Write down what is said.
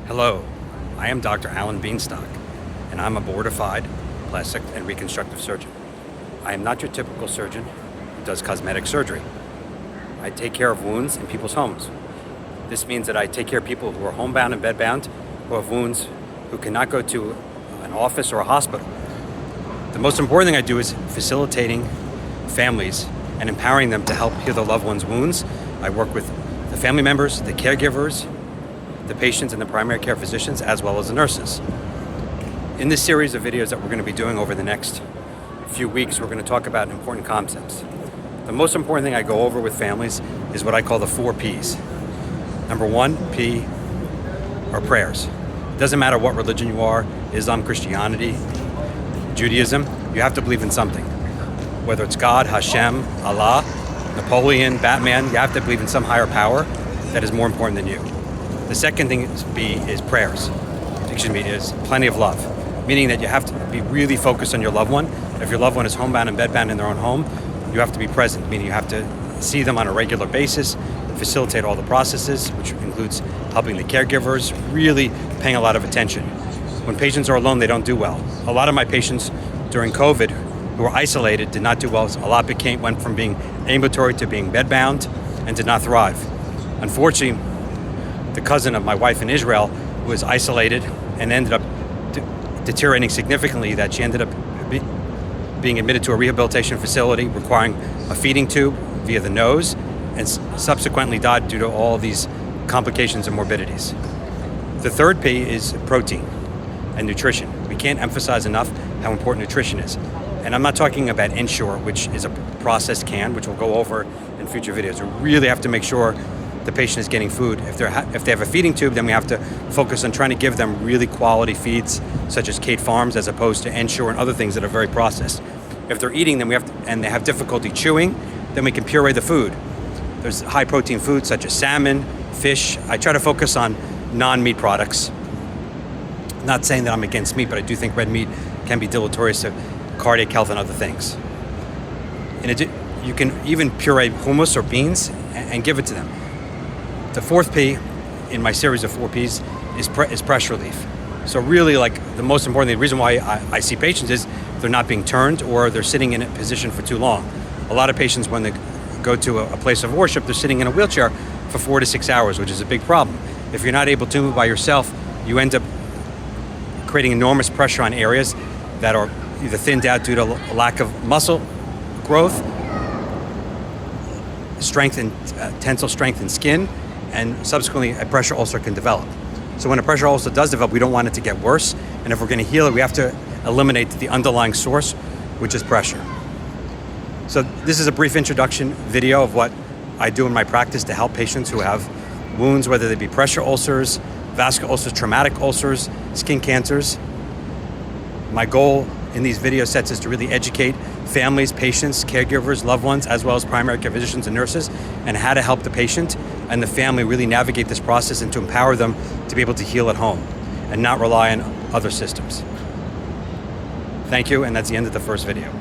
Hello, I am Dr. Alan Bienstock, and I'm a board-certified plastic and reconstructive surgeon. I am not your typical surgeon who does cosmetic surgery. I take care of wounds in people's homes. This means that I take care of people who are homebound and bedbound, who have wounds, who cannot go to an office or a hospital. The most important thing I do is facilitating families and empowering them to help heal their loved ones' wounds. I work with the family members, the caregivers, the patients and the primary care physicians, as well as the nurses. In this series of videos that we're going to be doing over the next few weeks, we're going to talk about important concepts. The most important thing I go over with families is what I call the 4 Ps. Number 1 P are prayers. It doesn't matter what religion you are, Islam, Christianity, Judaism, you have to believe in something. Whether it's God, Hashem, Allah, Napoleon, Batman, you have to believe in some higher power that is more important than you. The second thing is prayers. Is plenty of love, meaning that you have to be really focused on your loved one. If your loved one is homebound and bedbound in their own home, you have to be present, meaning you have to see them on a regular basis, facilitate all the processes, which includes helping the caregivers, really paying a lot of attention. When patients are alone, they don't do well. A lot of my patients during COVID who were isolated did not do well. A lot went from being ambulatory to being bedbound and did not thrive. Unfortunately, the cousin of my wife in Israel was isolated and ended up deteriorating significantly, that she ended up being admitted to a rehabilitation facility requiring a feeding tube via the nose, and subsequently died due to all these complications and morbidities. The third P is protein and nutrition. We can't emphasize enough how important nutrition is. And I'm not talking about Ensure, which is a processed can, which we'll go over in future videos. We really have to make sure the patient is getting food. If they have a feeding tube, then we have to focus on trying to give them really quality feeds, such as Kate Farms, as opposed to Ensure and other things that are very processed. If they're eating, then and they have difficulty chewing, then we can puree the food. There's high protein foods such as salmon, fish. I try to focus on non-meat products. Not saying that I'm against meat, but I do think red meat can be deleterious to cardiac health and other things. You can even puree hummus or beans and give it to them. The fourth P in my series of 4 Ps is pressure relief. So really, like, the most important thing, the reason why I see patients is they're not being turned or they're sitting in a position for too long. A lot of patients, when they go to a place of worship, they're sitting in a wheelchair for 4 to 6 hours, which is a big problem. If you're not able to move by yourself, you end up creating enormous pressure on areas that are either thinned out due to lack of muscle growth, strength and tensile strength in skin, and subsequently a pressure ulcer can develop. So when a pressure ulcer does develop, we don't want it to get worse, and if we're going to heal it, we have to eliminate the underlying source, which is pressure. So this is a brief introduction video of what I do in my practice to help patients who have wounds, whether they be pressure ulcers, vascular ulcers, traumatic ulcers, skin cancers. My goal in these video sets is to really educate families, patients, caregivers, loved ones, as well as primary care physicians and nurses, and how to help the patient and the family really navigate this process and to empower them to be able to heal at home and not rely on other systems. Thank you, and that's the end of the first video.